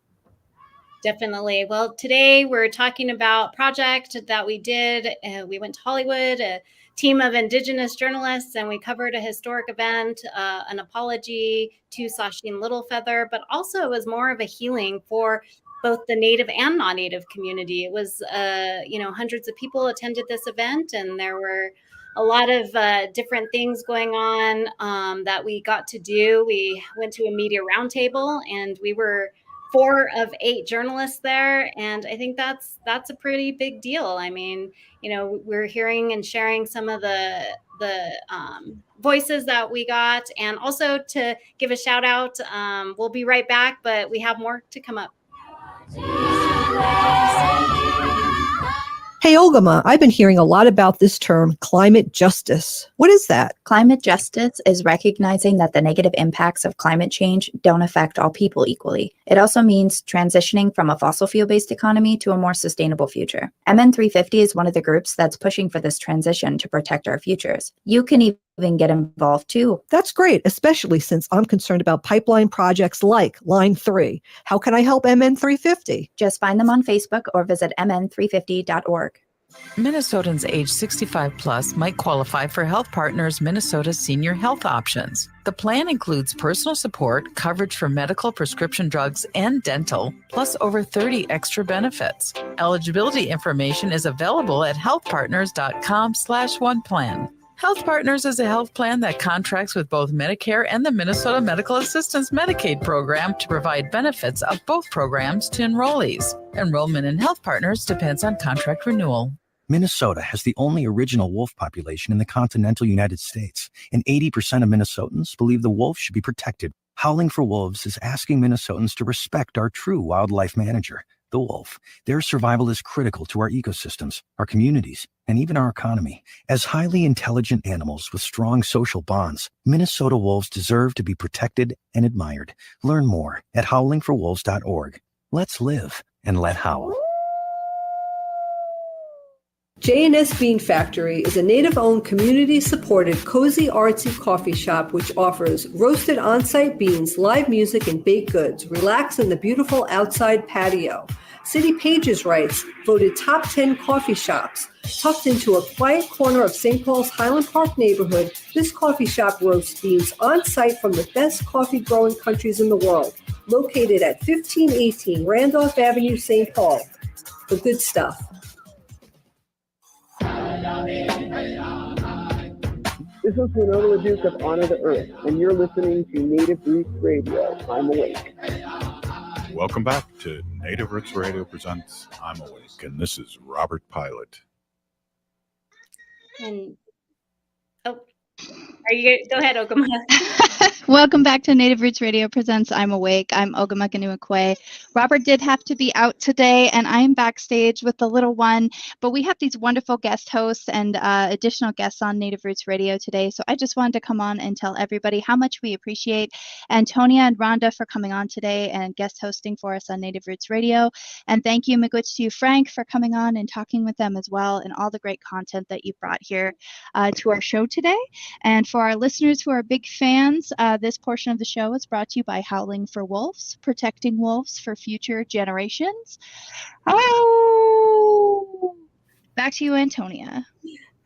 [SPEAKER 12] Definitely. Well, today we're talking about a project that we did. We went to Hollywood, a team of Indigenous journalists, and we covered a historic event, an apology to Sacheen Littlefeather, but also it was more of a healing for both the Native and non-Native community. It was, you know, hundreds of people attended this event, and there were a lot of different things going on that we got to do. We went to a media roundtable, and we were 4 of 8 journalists there, and I think that's a pretty big deal. I mean, you know, we're hearing and sharing some of the voices that we got, and also to give a shout out. We'll be right back, but we have more to come up.
[SPEAKER 7] Hey, Ogama, I've been hearing a lot about this term, climate justice. What is that?
[SPEAKER 2] Climate justice is recognizing that the negative impacts of climate change don't affect all people equally. It also means transitioning from a fossil fuel-based economy to a more sustainable future. MN350 is one of the groups that's pushing for this transition to protect our futures. You can even get involved too.
[SPEAKER 7] That's great, especially since I'm concerned about pipeline projects like Line 3. How can I help MN350?
[SPEAKER 2] Just find them on Facebook or visit mn350.org.
[SPEAKER 19] Minnesotans age 65 plus might qualify for Health Partners Minnesota Senior Health Options. The plan includes personal support, coverage for medical, prescription drugs, and dental, plus over 30 extra benefits. Eligibility information is available at healthpartners.com/oneplan. Health Partners is a health plan that contracts with both Medicare and the Minnesota Medical Assistance Medicaid program to provide benefits of both programs to enrollees. Enrollment in Health Partners depends on contract renewal.
[SPEAKER 20] Minnesota has the only original wolf population in the continental United States, and 80% of Minnesotans believe the wolf should be protected. Howling for Wolves is asking Minnesotans to respect our true wildlife manager, the wolf. Their survival is critical to our ecosystems, our communities, and even our economy. As highly intelligent animals with strong social bonds, Minnesota wolves deserve to be protected and admired. Learn more at howlingforwolves.org. Let's live and let howl.
[SPEAKER 7] J&S Bean Factory is a native-owned, community-supported, cozy, artsy coffee shop which offers roasted on-site beans, live music, and baked goods. Relax in the beautiful outside patio. City Pages writes, voted top 10 coffee shops. Tucked into a quiet corner of St. Paul's Highland Park neighborhood, this coffee shop roasts beans on-site from the best coffee-growing countries in the world. Located at 1518 Randolph Avenue, St. Paul. The good stuff.
[SPEAKER 21] This is Winona LaDuke of Honor the Earth, and you're listening to Native Roots Radio. I'm Awake.
[SPEAKER 3] Welcome back to Native Roots Radio presents I'm Awake, and this is Robert Pilot.
[SPEAKER 12] And are you go ahead, Ogama?
[SPEAKER 22] Welcome back to Native Roots Radio presents I'm Awake. I'm Ogama Ganuakwe. Robert did have to be out today, and I'm backstage with the little one, but we have these wonderful guest hosts and additional guests on Native Roots Radio today, so I just wanted to come on and tell everybody how much we appreciate Antonia and Rhonda for coming on today and guest hosting for us on Native Roots Radio, and thank you, miigwech to you, Frank, for coming on and talking with them as well, and all the great content that you brought here to our show today. And for our listeners who are big fans, this portion of the show is brought to you by Howling for Wolves, protecting wolves for future generations. Oh! Back to you, Antonia.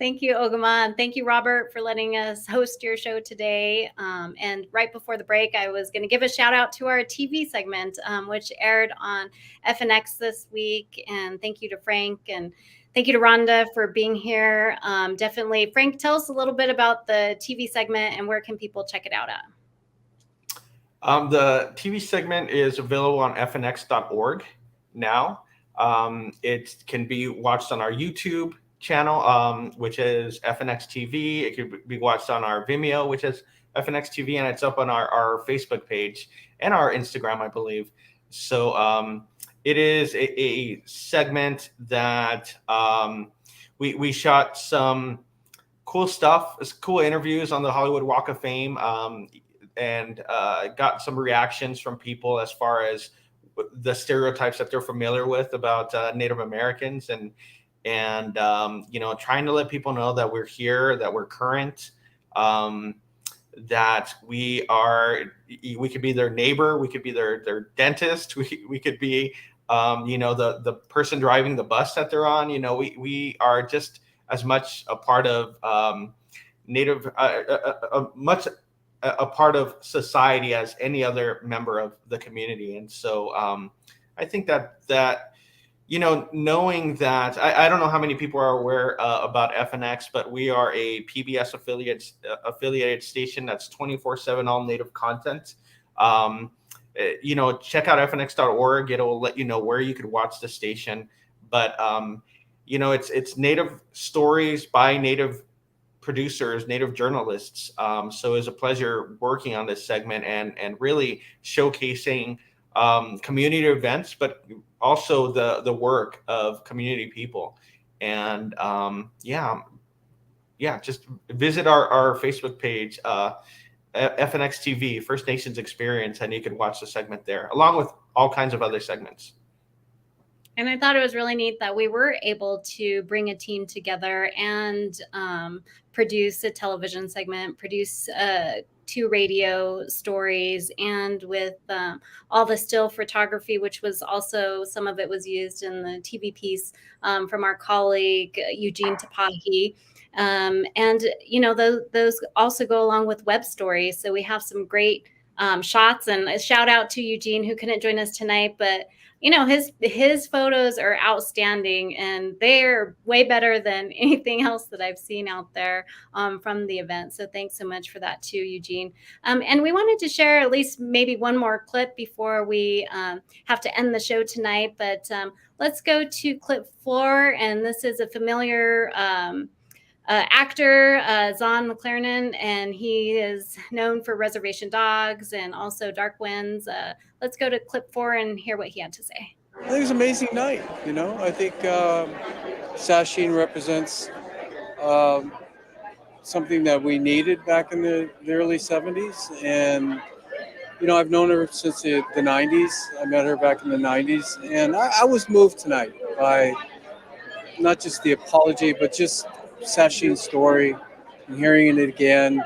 [SPEAKER 12] Thank you, Ogama, and thank you, Robert, for letting us host your show today. And right before the break, I was going to give a shout out to our TV segment, which aired on FNX this week. And thank you to Frank and thank you to Rhonda for being here. Definitely, Frank, tell us a little bit about the TV segment and where can people check it out at?
[SPEAKER 5] The TV segment is available on fnx.org now. It can be watched on our YouTube channel, which is FNX TV. It could be watched on our Vimeo, which is FNX TV, and it's up on our Facebook page and our Instagram, I believe. So it is a segment that we shot some cool stuff, cool interviews on the Hollywood Walk of Fame, and got some reactions from people as far as the stereotypes that they're familiar with about Native Americans, and you know, trying to let people know that we're here, that we're current, that we could be their neighbor, we could be their dentist, we could be you know, the person driving the bus that they're on. You know, we are just as much a part of Native, a part of society as any other member of the community. And so I think that you know, knowing that, I don't know how many people are aware about FNX, but we are a PBS affiliated station that's 24/7 all Native content. You know, check out fnx.org. It'll let you know where you could watch the station. But you know, it's Native stories by Native producers, Native journalists. So it's a pleasure working on this segment and really showcasing community events, but also the work of community people. And just visit our Facebook page, FNX TV, First Nations Experience, and you can watch the segment there, along with all kinds of other segments.
[SPEAKER 12] And I thought it was really neat that we were able to bring a team together and produce a television segment, produce 2 radio stories, and with all the still photography, which was also, some of it was used in the TV piece from our colleague, Eugene Tapahebrings. And, those also go along with web stories. So we have some great shots, and a shout out to Eugene, who couldn't join us tonight, but his photos are outstanding, and they're way better than anything else that I've seen out there from the event. So thanks so much for that too, Eugene. And we wanted to share at least maybe one more clip before we have to end the show tonight. But let's go to clip 4, and this is a familiar actor, Zahn McClarnon, and he is known for Reservation Dogs and also Dark Winds. Let's go to clip 4 and hear what he had to say.
[SPEAKER 1] I think it was an amazing night. I think Sacheen represents something that we needed back in the early 70s. And, I've known her since the 90s. I met her back in the 90s. And I was moved tonight by not just the apology, but just Sacheen's story and hearing it again.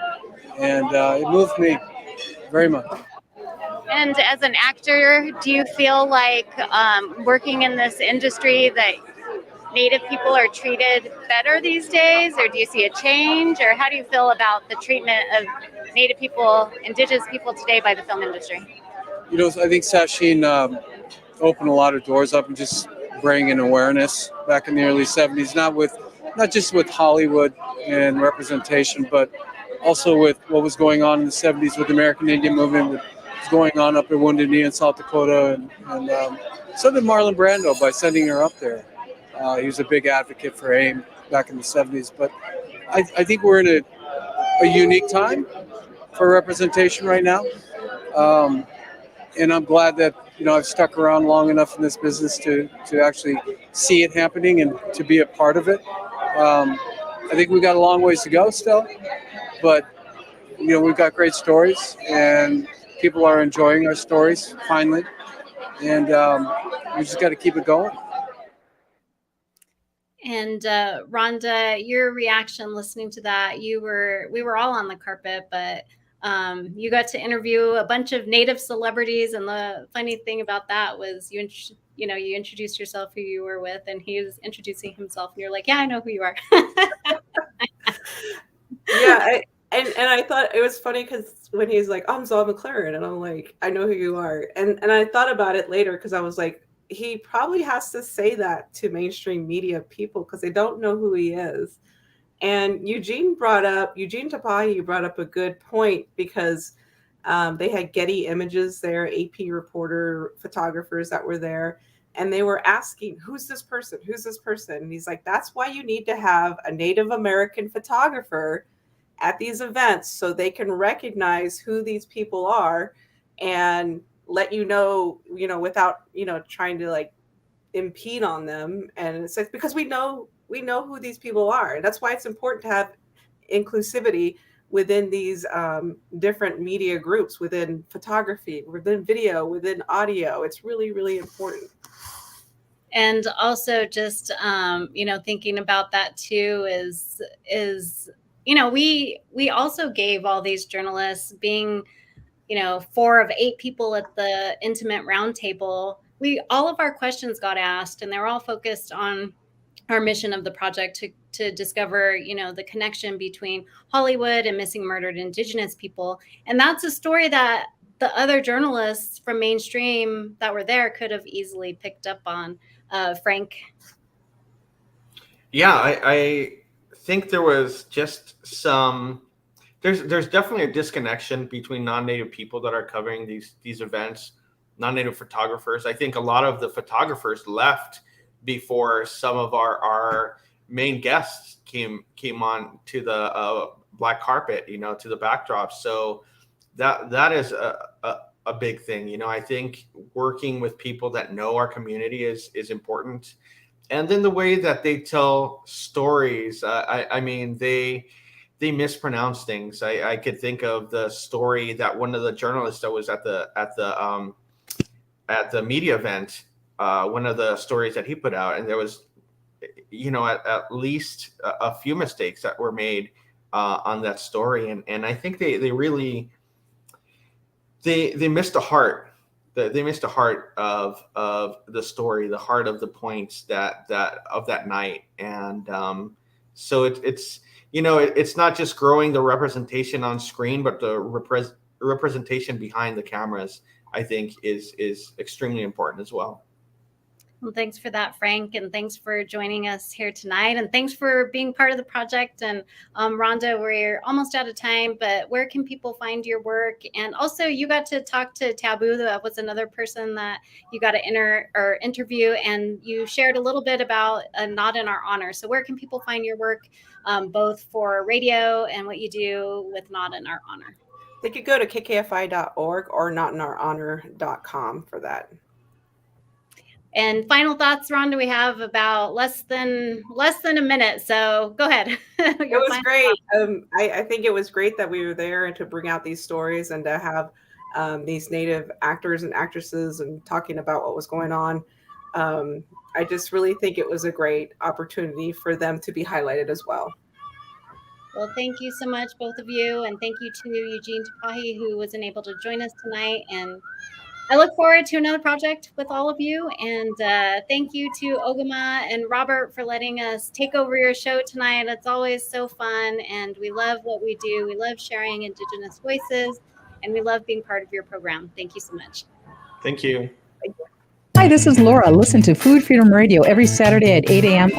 [SPEAKER 1] And it moved me very much.
[SPEAKER 15] And as an actor, do you feel like working in this industry that Native people are treated better these days, or do you see a change, or how do you feel about the treatment of Native people, Indigenous people today by the film industry?
[SPEAKER 1] I think Sacheen opened a lot of doors up and just bringing awareness back in the early 70s, not just with Hollywood and representation, but also with what was going on in the 70s with the American Indian movement, with what's going on up in Wounded Knee in South Dakota, and so did Marlon Brando by sending her up there. He was a big advocate for AIM back in the 70s. But I think we're in a unique time for representation right now. And I'm glad that, I've stuck around long enough in this business to actually see it happening and to be a part of it. I think we've got a long ways to go still, but, we've got great stories, and people are enjoying our stories finally. And we just got to keep it going.
[SPEAKER 12] And Rhonda, your reaction listening to that, we were all on the carpet, but you got to interview a bunch of Native celebrities. And the funny thing about that was you introduced yourself, who you were with, and he was introducing himself, and you're like, yeah, I know who you are.
[SPEAKER 4] Yeah. And I thought it was funny because when he's like, I'm Zahn McClarnon, and I'm like, I know who you are. And I thought about it later because I was like, he probably has to say that to mainstream media people because they don't know who he is. And Eugene Tapahebrings brought up a good point because they had Getty Images there, AP reporter, photographers that were there. And they were asking, who's this person? Who's this person? And he's like, that's why you need to have a Native American photographer at these events so they can recognize who these people are and let without trying to like impede on them. And it's like, because we know who these people are, and that's why it's important to have inclusivity within these different media groups, within photography, within video, within audio. It's really, really important.
[SPEAKER 12] And also just thinking about that too is we also gave all these journalists, being 4 of 8 people at the intimate roundtable, all of our questions got asked, and they were all focused on our mission of the project to discover, the connection between Hollywood and missing murdered Indigenous people. And that's a story that the other journalists from mainstream that were there could have easily picked up on. Frank?
[SPEAKER 5] Yeah, I think there was just there's definitely a disconnection between non-Native people that are covering these events, non-Native photographers. I think a lot of the photographers left before some of our main guests came on to the black carpet, to the backdrop. So that is a big thing. I think working with people that know our community is important. then the way that they tell stories, I mean, they mispronounce things. I could think of the story that one of the journalists that was at the media event, one of the stories that he put out, and there was, at least a few mistakes that were made on that story, and I think they really they missed the heart. They missed the heart of the story, the heart of the points that of that night, and so it's it's not just growing the representation on screen, but the representation behind the cameras, I think, is extremely important as well.
[SPEAKER 12] Well, thanks for that, Frank, and thanks for joining us here tonight, and thanks for being part of the project. And Rhonda, we're almost out of time, but where can people find your work? And also, you got to talk to Taboo. That was another person that you got to interview, and you shared a little bit about Not in Our Honor. So where can people find your work, both for radio and what you do with Not in Our Honor?
[SPEAKER 4] They could go to kkfi.org or notinourhonor.com for that.
[SPEAKER 12] And final thoughts, Rhonda, we have about less than a minute. So go ahead.
[SPEAKER 4] It was great. I think it was great that we were there and to bring out these stories and to have these Native actors and actresses and talking about what was going on. I just really think it was a great opportunity for them to be highlighted as well.
[SPEAKER 12] Well, thank you so much, both of you. And thank you to Eugene Tapahebrings, who wasn't able to join us tonight. And I look forward to another project with all of you. And thank you to Ogama and Robert for letting us take over your show tonight. It's always so fun. And we love what we do. We love sharing Indigenous voices. And we love being part of your program. Thank you so much.
[SPEAKER 5] Thank you.
[SPEAKER 10] Hi, this is Laura. Listen to Food Freedom Radio every Saturday at 8 a.m.